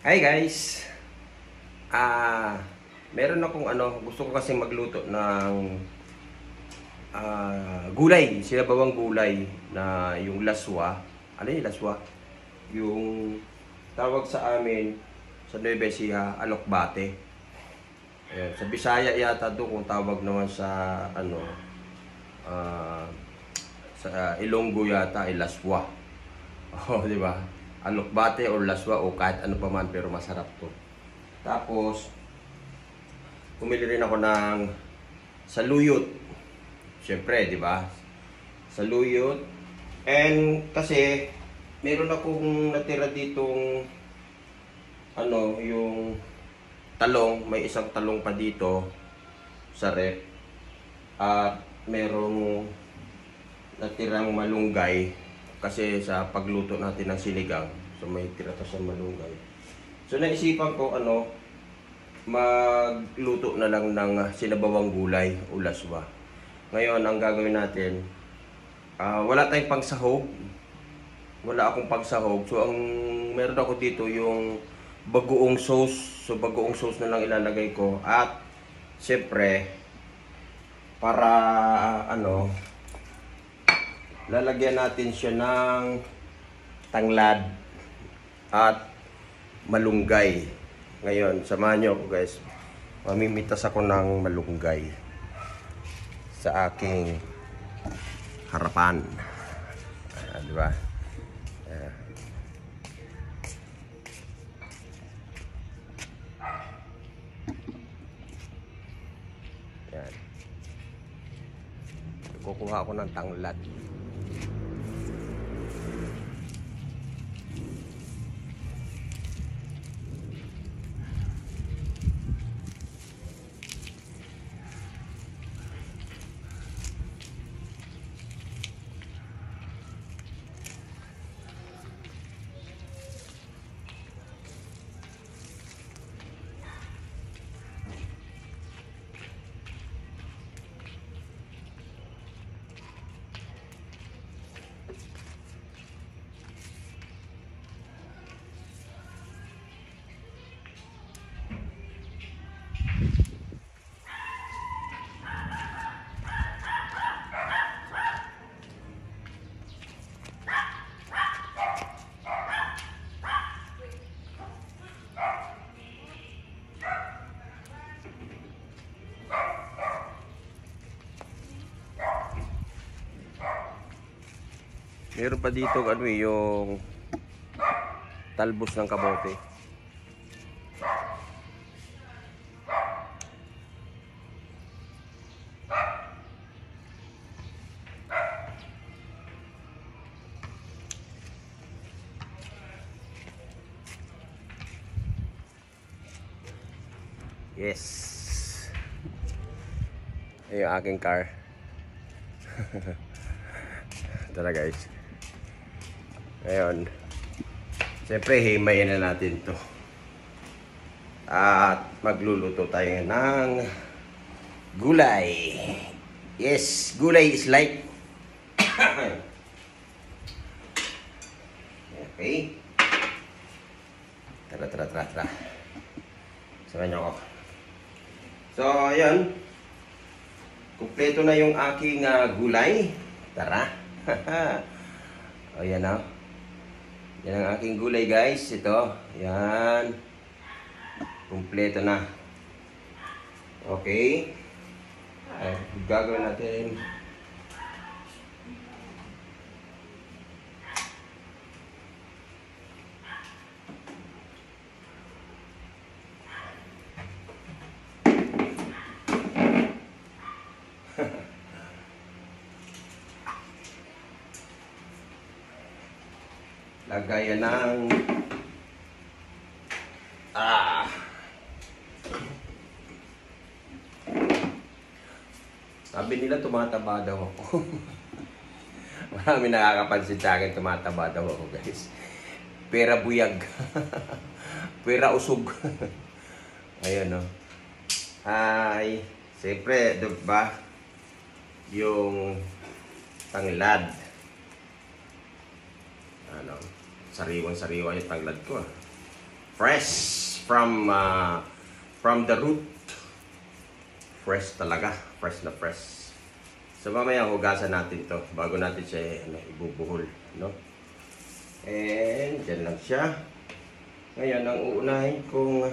Hi guys! Meron akong gusto ko kasi magluto ng gulay, sinabawang gulay na yung laswa. Ano yung laswa? Yung tawag sa amin sa Nueva Ecija, alokbate. Ayan, sa Bisaya yata doon kung tawag naman sa ah, sa Ilonggo yata ay laswa. Oh, di ba? Alokbate or laswa o kahit ano pa man pero masarap to. Tapos bumili rin ako ng saluyot. Siyempre, di ba? Saluyot. And kasi meron akong natira ditong yung talong, may isang talong pa dito sa rep. At merong natirang malunggay kasi sa pagluto natin ng sinigang. So may tira to sa malunggay. So naisipan ko magluto na lang ng sinabawang gulay o laswa. Ngayon ang gagawin natin, wala tayong pangsahog. Wala akong pangsahog. So ang meron ako dito yung bagoong sauce. So bagoong sauce na lang ilalagay ko. At siyempre para lalagyan natin siya ng tanglad at malunggay. Ngayon, samahan niyo ako guys. Mamimitas ako ng malunggay sa aking harapan. Di ba? Yan. Kukuha ako ng tanglad. Meron pa dito yung talbos ng kamote. Yes. Ay, yung aking car. Ito na guys. Ngayon, siyempre himayin na natin to. At magluluto tayo ng gulay. Yes, gulay is life. Okay. Tara. Samahan niyo ako. So, ayan. Kumpleto na yung aking gulay. Tara. O, yan o. Yan ang aking gulay guys. Ito. Yan. Kumpleto na. Okay. Ay, gagawin natin. Lagayan ng sabi nila tumataba daw ako. Marami nakakapansin sa akin, tumataba daw ako guys. Pera buyag. Pera usog. Ayun o. Ay, siyempre, diba? Yung tanglad. Sariwang-sariwa yung tanglad ko. fresh from the root. Fresh talaga, fresh na fresh. So mamaya hugasan natin to bago natin siya ibubuhol, no? And dyan lang siya. Ngayon ang uunahin kong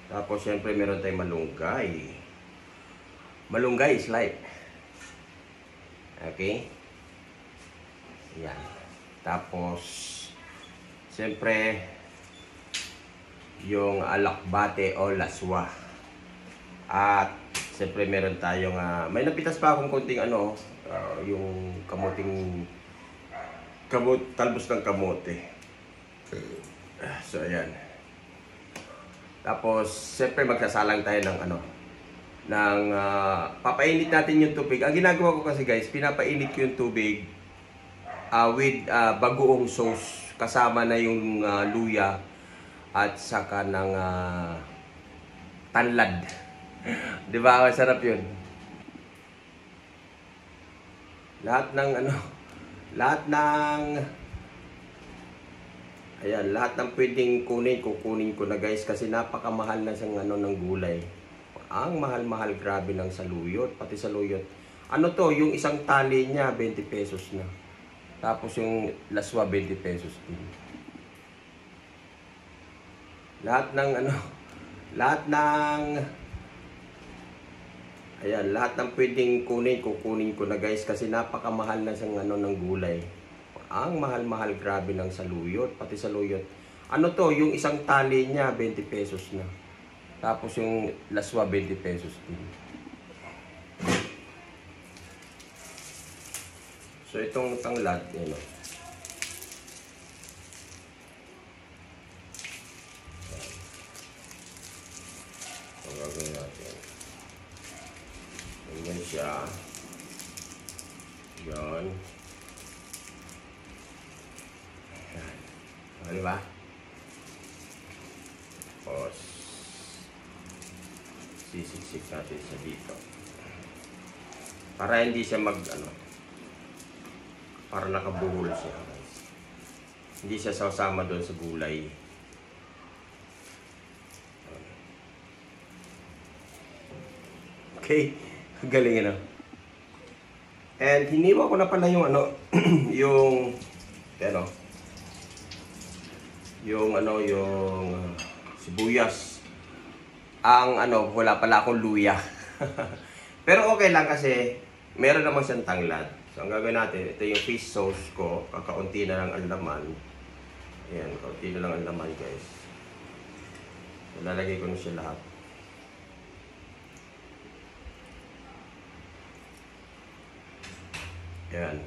tapos syempre meron tayong malunggay. Malunggay is life. Okay? Yan. Tapos syempre yung alakbate o laswa. At syempre meron tayong may napitas pa akong konting yung talbos ng kamote. So ayan. Tapos syempre magsasalang tayo ng papainit natin yung tubig. Ang ginagawa ko kasi guys, pinapainit ko yung tubig with bagoong sauce kasama na yung luya at saka ng tanlad. 'Di ba? Masarap 'yun. Lahat ng pwedeng kukunin ko na guys kasi napakamahal na ng gulay. Ang mahal-mahal grabe ng saluyot, pati saluyot. Yung isang tali niya 20 pesos na. Tapos yung laswa 20 pesos din. Lahat ng pwedeng kukunin ko na guys kasi napakamahal na ng gulay. Ang mahal-mahal grabe ng saluyot, pati saluyot. Yung isang tali niya 20 pesos na. Tapos yung laswa 20 pesos din. So itong tanglad, yan o. Ang gagawin natin. Ganyan siya. Yan. Ano ba? Tapos sisiksik natin sa dito. Para hindi siya para nakabuhol siya. Hindi siya sasama doon sa gulay. Okay, galing And hiniwa ko na pala yung yung sibuyas. Wala pala akong luya. Pero okay lang kasi meron naman siyang tanglad. So ang gagawin natin, ito yung fish sauce ko. Kakaunti na lang ang laman. Ayan, kaunti na lang ang laman guys. So, lalagay ko na siya lahat. Ayan.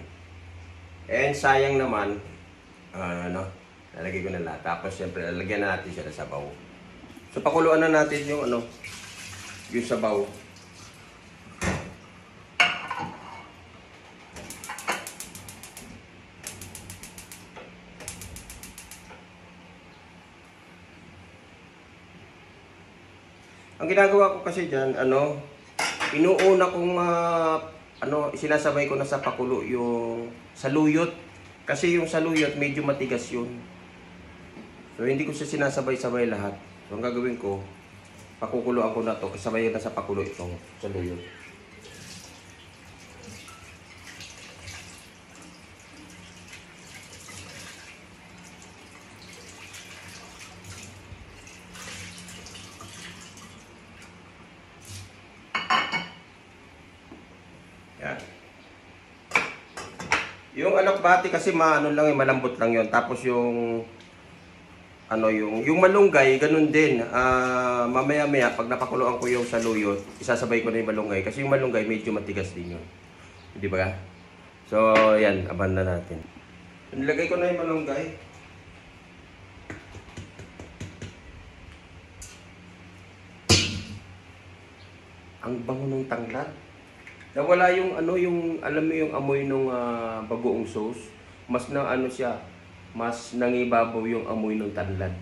And sayang naman, lalagay ko na lahat. Tapos syempre, lalagyan na natin siya ng sabaw. So pakuluan na natin yung yung sabaw. Ang ginagawa ko kasi diyan, inuuna kong sinasabay ko na sa pakulo yung saluyot. Kasi yung saluyot medyo matigas yun. So hindi ko siya sinasabay-sabay lahat. So ang gagawin ko, pakukuluan ko na to, kasabay na sa pakulo itong saluyot. Yan. Yung alokbati kasi malambot lang yun. Tapos yung yung malunggay, ganun din. Mamaya-maya, pag napakuluan ko yung saluyot, isasabay ko na yung malunggay. Kasi yung malunggay, medyo matigas din yun. Di ba? So, yan. Aban na natin. Nilagay ko na yung malunggay. Ang bango ng tanglad. Nawala yung alam mo yung amoy ng bagoong sauce. Mas siya. Mas nangibabaw yung amoy ng tanlad.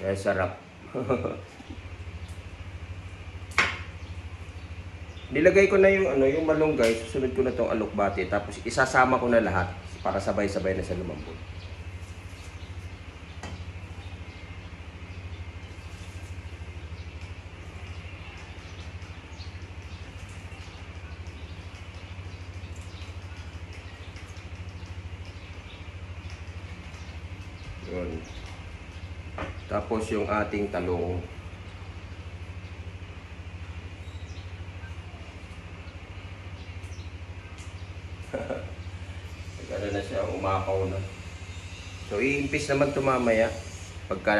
Kaya sarap. Nilagay ko na yung malunggay, susunod ko na tong alokbate, tapos isasama ko na lahat para sabay-sabay na sa lumambot. Yun. Tapos yung ating talong. Ano na siya, umakaw na. So, iimpis naman ito mamaya pagka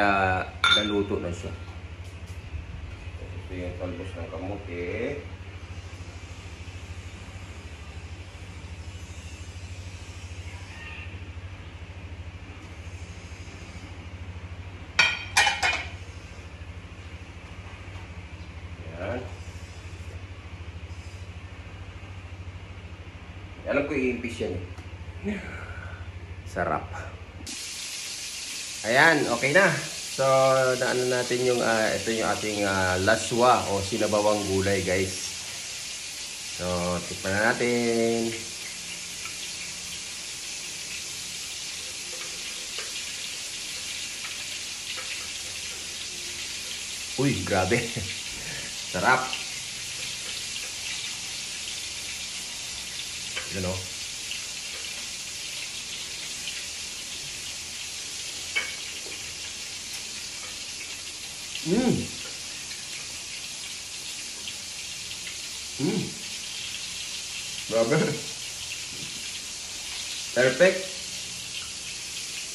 naluto na siya. Ito yung talbos ng kamote. Yan. Alam ko iimpis yan eh. Sarap. Ayan, okay na. So, naano natin yung, ito yung ating laswa o sinabawang gulay, guys. So, tikman na natin. Uy, grabe. Sarap. Yun o. Grabe. Perfect.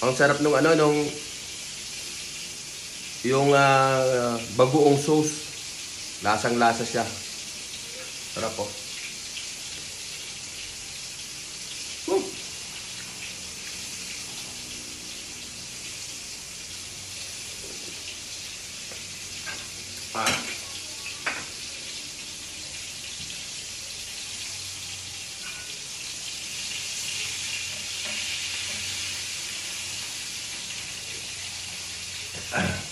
Ang sarap nung ano, nung yung bagoong sauce. Lasang-lasa siya. Sarap po. Ah.